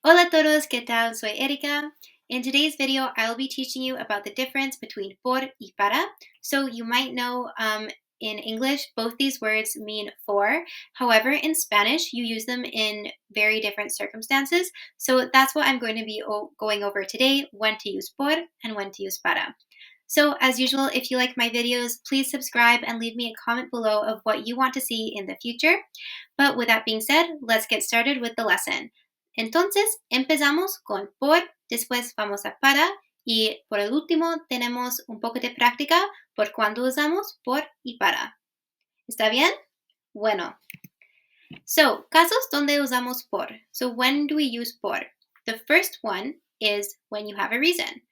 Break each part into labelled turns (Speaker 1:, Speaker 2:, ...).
Speaker 1: Hola todos, ¿qué tal? Soy Erika. In today's video, I will be teaching you about the difference between por y para. So you might know in English, both these words mean for. However, in Spanish, you use them in very different circumstances. So that's what I'm going to be going over today, when to use por and when to use para. So as usual, if you like my videos, please subscribe and leave me a comment below of what you want to see in the future. But with that being said, let's get started with the lesson. Entonces, empezamos con por, después vamos a para y por el último tenemos un poco de práctica por cuando usamos por y para. ¿Está bien? Bueno. So, casos donde usamos por. So, when do we use por? The first one is when you have a reason.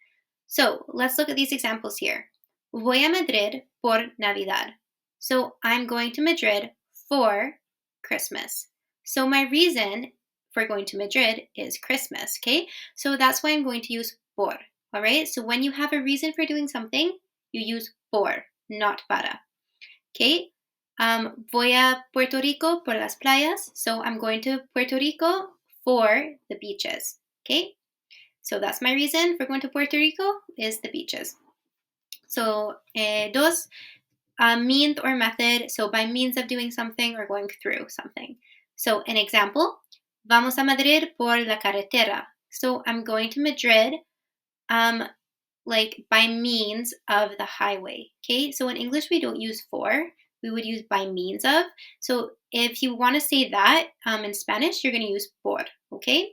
Speaker 1: So, let's look at these examples here. Voy a Madrid por Navidad. So, I'm going to Madrid for Christmas. So, my reason for going to Madrid is Christmas, okay? So, that's why I'm going to use por, all right? So, when you have a reason for doing something, you use por, not para, okay? Voy a Puerto Rico por las playas. So, I'm going to Puerto Rico for the beaches, okay? So that's my reason for going to Puerto Rico is the beaches. So, dos, means or method. So by means of doing something or going through something. So an example, vamos a Madrid por la carretera. So I'm going to Madrid, like by means of the highway. Okay, so in English we don't use for, we would use by means of. So if you want to say that in Spanish, you're going to use por. Okay.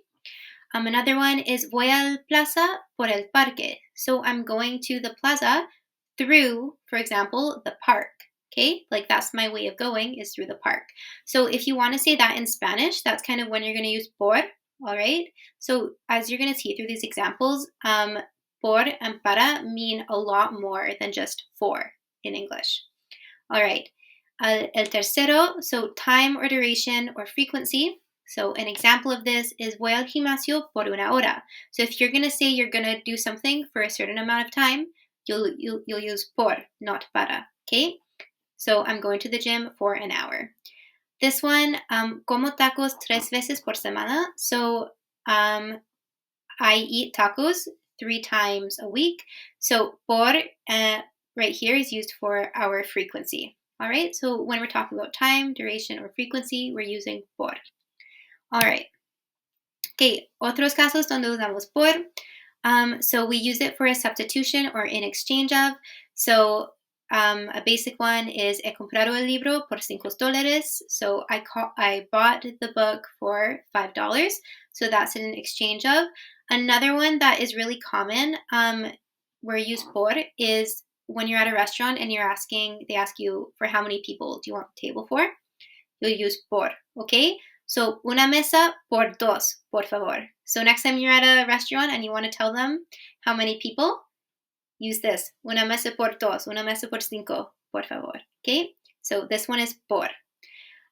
Speaker 1: Another one is voy al plaza por el parque. So I'm going to the plaza through, for example, the park. Okay, like that's my way of going is through the park. So if you want to say that in Spanish, that's kind of when you're going to use por. All right. So as you're going to see through these examples, por and para mean a lot more than just for in English. All right. El tercero, so time or duration or frequency. So an example of this is voy al gimnasio por una hora. So if you're going to say you're going to do something for a certain amount of time, you'll use por, not para. Okay? So I'm going to the gym for an hour. This one, como tacos 3 veces por semana. So I eat tacos 3 times a week. So por right here is used for our frequency. All right? So when we're talking about time, duration, or frequency, we're using por. All right. Okay, otros casos donde usamos por. So we use it for a substitution or in exchange of. So a basic one is he comprado el libro por $5. So I bought the book for $5. So that's an exchange of. Another one that is really common where you use por is when you're at a restaurant and they ask you for how many people do you want the table for. You'll use por, okay? So, una mesa por dos, por favor. So next time you're at a restaurant and you want to tell them how many people, use this. Una mesa por dos, una mesa por cinco, por favor. Okay? So this one is por.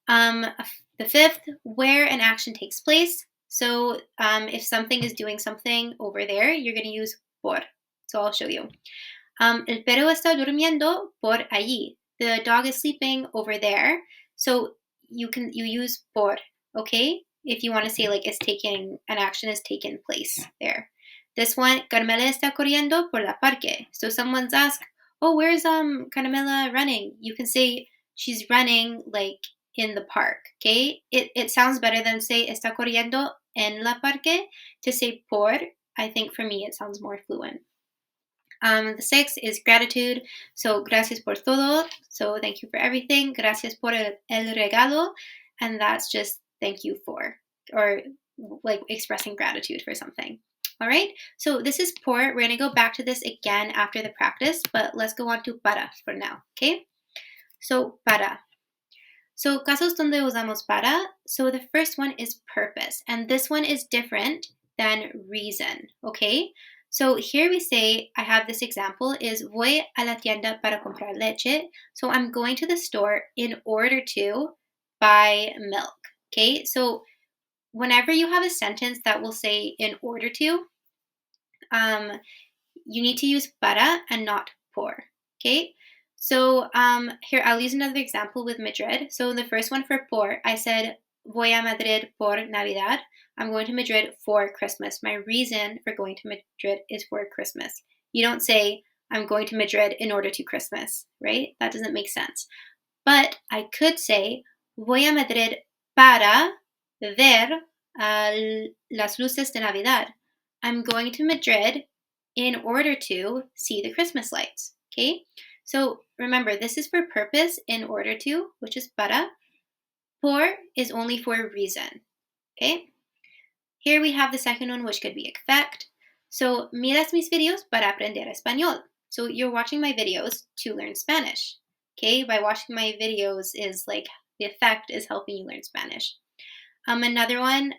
Speaker 1: The fifth, where an action takes place. So if something is doing something over there, you're going to use por. So I'll show you. El perro está durmiendo por allí. The dog is sleeping over there. So you use por. Okay, if you want to say like an action is taken place there. This one, Carmela está corriendo por la parque. So someone's asked, oh, where's Carmela running? You can say she's running like in the park. Okay, it sounds better than say está corriendo en la parque. To say por, I think for me it sounds more fluent. The sixth is gratitude. So gracias por todo. So thank you for everything. Gracias por el regalo. And that's just thank you for, or like expressing gratitude for something. All right, so this is por. We're going to go back to this again after the practice, but let's go on to para for now, okay? So para. So casos donde usamos para. So the first one is purpose, and this one is different than reason, okay? So here we say, I have this example is voy a la tienda para comprar leche. So I'm going to the store in order to buy milk. Okay, so whenever you have a sentence that will say in order to, you need to use para and not por. Okay, so here I'll use another example with Madrid. So the first one for por, I said voy a Madrid por Navidad. I'm going to Madrid for Christmas. My reason for going to Madrid is for Christmas. You don't say, I'm going to Madrid in order to Christmas, right? That doesn't make sense. But I could say, voy a Madrid para ver las luces de Navidad. I'm going to Madrid in order to see the Christmas lights, okay? So remember, this is for purpose, in order to, which is para. Por is only for a reason, okay? Here we have the second one, which could be effect. So, miras mis videos para aprender español. So, you're watching my videos to learn Spanish, okay? By watching my videos is like the effect is helping you learn Spanish. Another one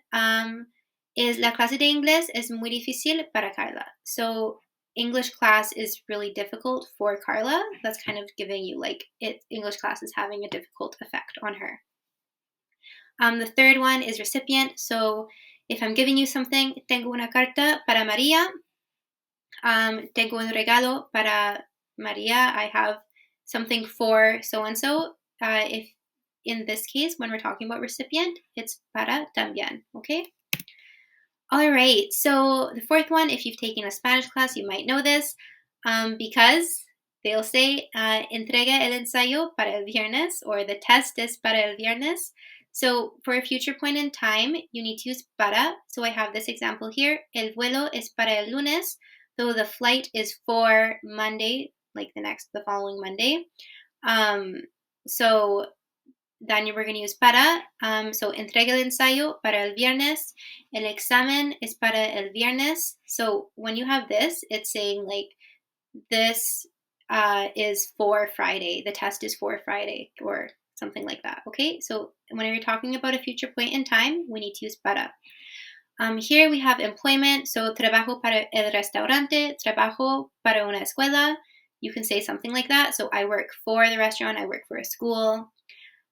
Speaker 1: is la clase de inglés es muy difícil para Carla. So, English class is really difficult for Carla. That's kind of giving you like English class is having a difficult effect on her. The third one is recipient. So if I'm giving you something, tengo una carta para María. Tengo un regalo para María. I have something for so-and-so. If in this case, when we're talking about recipient, it's para también, okay? All right, so the fourth one, if you've taken a Spanish class, you might know this because they'll say, entrega el ensayo para el viernes, or the test es para el viernes. So for a future point in time, you need to use para. So I have this example here. El vuelo es para el lunes, though the flight is for Monday, like the following Monday. So then we're going to use para. So entrega el ensayo para el viernes. El examen es para el viernes. So when you have this, it's saying like this is for Friday. The test is for Friday, or something like that, okay? So whenever you're talking about a future point in time, we need to use para. Here we have employment. So trabajo para el restaurante, trabajo para una escuela. You can say something like that. So I work for the restaurant, I work for a school.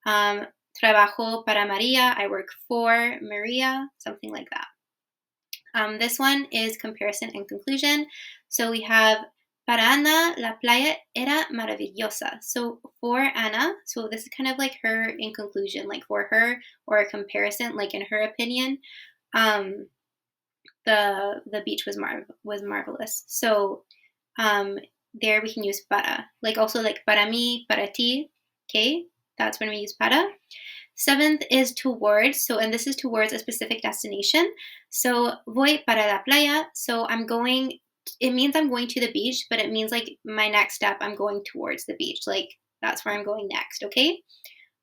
Speaker 1: Trabajo para María, I work for Maria, something like that. This one is comparison and conclusion. So we have, para Ana, la playa era maravillosa. So for Ana, so this is kind of like her in conclusion, like for her, or a comparison, like in her opinion, the beach was marvelous. So there we can use para, like also like para mí, para ti, okay? That's when we use para. Seventh is towards. So, and this is towards a specific destination. So, voy para la playa. So, it means I'm going to the beach, but it means like my next step, I'm going towards the beach. Like, that's where I'm going next, okay?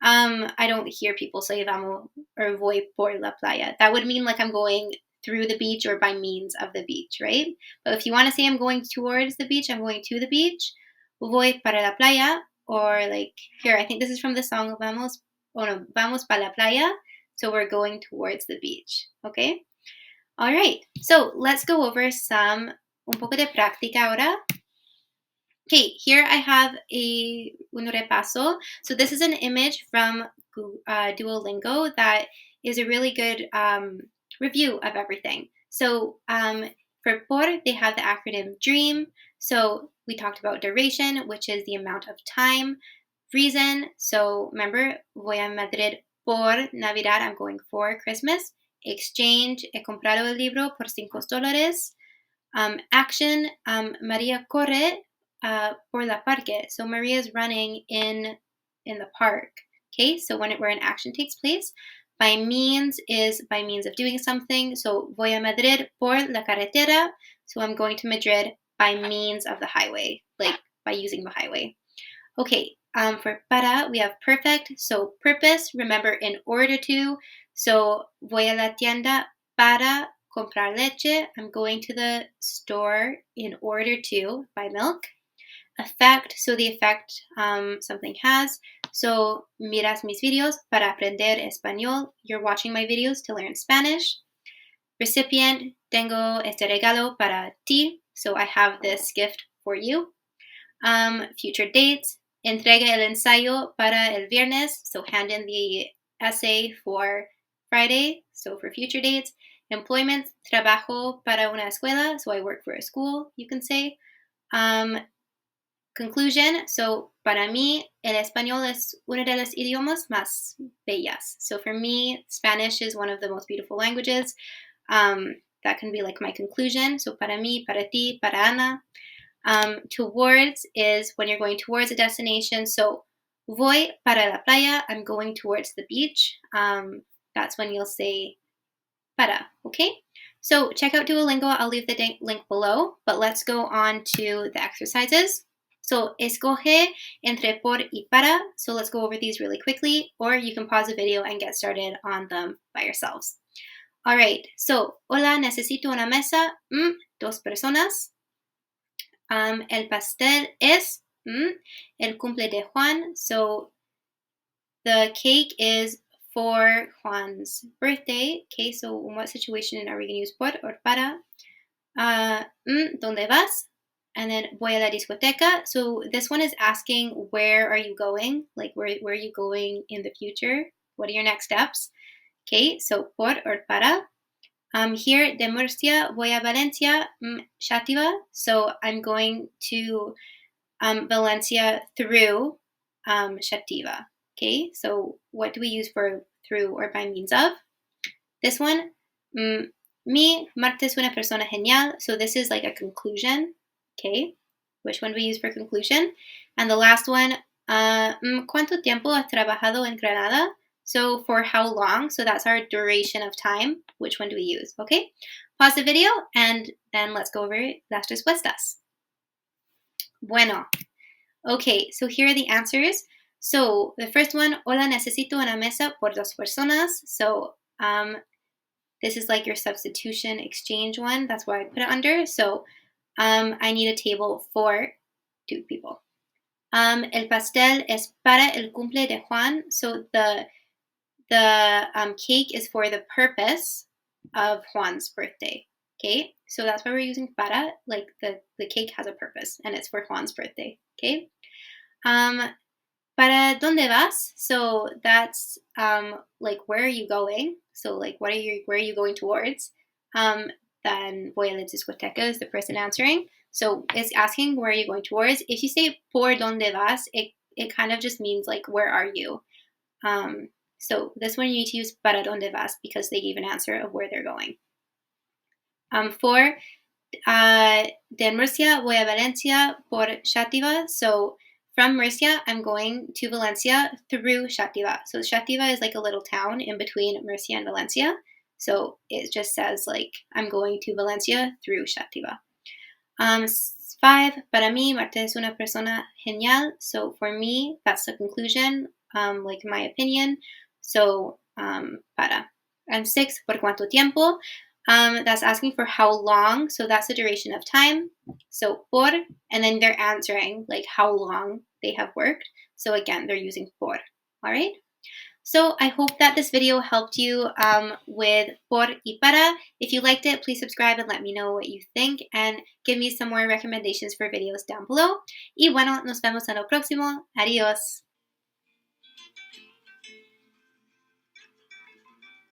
Speaker 1: I don't hear people say vamos or voy por la playa. That would mean like I'm going through the beach or by means of the beach, right? But if you want to say I'm going towards the beach, I'm going to the beach. Voy para la playa. Or like here, I think this is from the song vamos para la playa. So we're going towards the beach, okay? All right, so let's go over un poco de práctica ahora. Okay, here I have un repaso. So this is an image from Duolingo that is a really good review of everything. So for por, they have the acronym DREAM. So we talked about duration, which is the amount of time. Reason, so remember, voy a Madrid por Navidad, I'm going for Christmas. Exchange, he comprado el libro por $5. Action, María corre por la parque. So Maria is running in the park. Okay, so where an action takes place. By means is by means of doing something. So voy a Madrid por la carretera. So I'm going to Madrid by means of the highway, like by using the highway. Okay, for para, we have perfect. So purpose, remember in order to. So voy a la tienda para comprar leche. I'm going to the store in order to buy milk. Effect, so the effect something has. So miras mis videos para aprender español. You're watching my videos to learn Spanish. Recipient, tengo este regalo para ti. So I have this gift for you. Future dates, entrega el ensayo para el viernes. So hand in the essay for Friday. So for future dates. Employment, trabajo para una escuela. So I work for a school, you can say. conclusion. So, para mí, el español es uno de los idiomas más bellas. So, for me, Spanish is one of the most beautiful languaes. That can be like my conclusion. So, para mí, para ti, para Ana. Towards is when you're going towards a destination. So, voy para la playa. I'm going towards the beach. That's when you'll say para, okay? So, check out Duolingo. I'll leave the link below. But let's go on to the exercises. So, escoge entre por y para. So, let's go over these really quickly. Or you can pause the video and get started on them by yourselves. All right. So, hola, necesito una mesa. Dos personas. El pastel es el cumple de Juan. So the cake is for Juan's birthday. Okay, so in what situation are we going to use por or para? ¿Dónde vas? And then voy a la discoteca. So this one is asking where are you going? Like where are you going in the future? What are your next steps? Okay, so por or para. Here, de Murcia, voy a Valencia, Xàtiva. So I'm going to Valencia through Xàtiva. Okay, so what do we use for through or by means of? This one, mi martes una persona genial. So this is like a conclusion. Okay, which one do we use for conclusion? And the last one, ¿cuánto tiempo has trabajado en Granada? So for how long, so that's our duration of time. Which one do we use? Okay, pause the video and then let's go over las respuestas. Bueno, okay, so here are the answers. So the first one, hola, necesito una mesa por dos personas. So this is like your substitution exchange one. That's why I put it under. So I need a table for 2 people. El pastel es para el cumple de Juan. So the cake is for the purpose of Juan's birthday. Okay, so that's why we're using para. Like the cake has a purpose and it's for Juan's birthday. Okay. Para dónde vas? So that's like where are you going? So like where are you going towards? Then voy a la discoteca is the person answering. So it's asking where are you going towards. If you say por dónde vas, it kind of just means like where are you? So this one you need to use para dónde vas because they gave an answer of where they're going. For de Murcia voy a Valencia por Xàtiva. So from Murcia, I'm going to Valencia through Xàtiva. So Xàtiva is like a little town in between Murcia and Valencia. So it just says like I'm going to Valencia through Xàtiva. 5, para mí, Marta es una persona genial. So for me, that's the conclusion, like my opinion. So para. And 6, por cuánto tiempo. That's asking for how long. So that's the duration of time. So por, and then they're answering like how long they have worked. So again, they're using por. All right. So I hope that this video helped you with por y para. If you liked it, please subscribe and let me know what you think and give me some more recommendations for videos down below. Y bueno, nos vemos en el próximo. Adiós.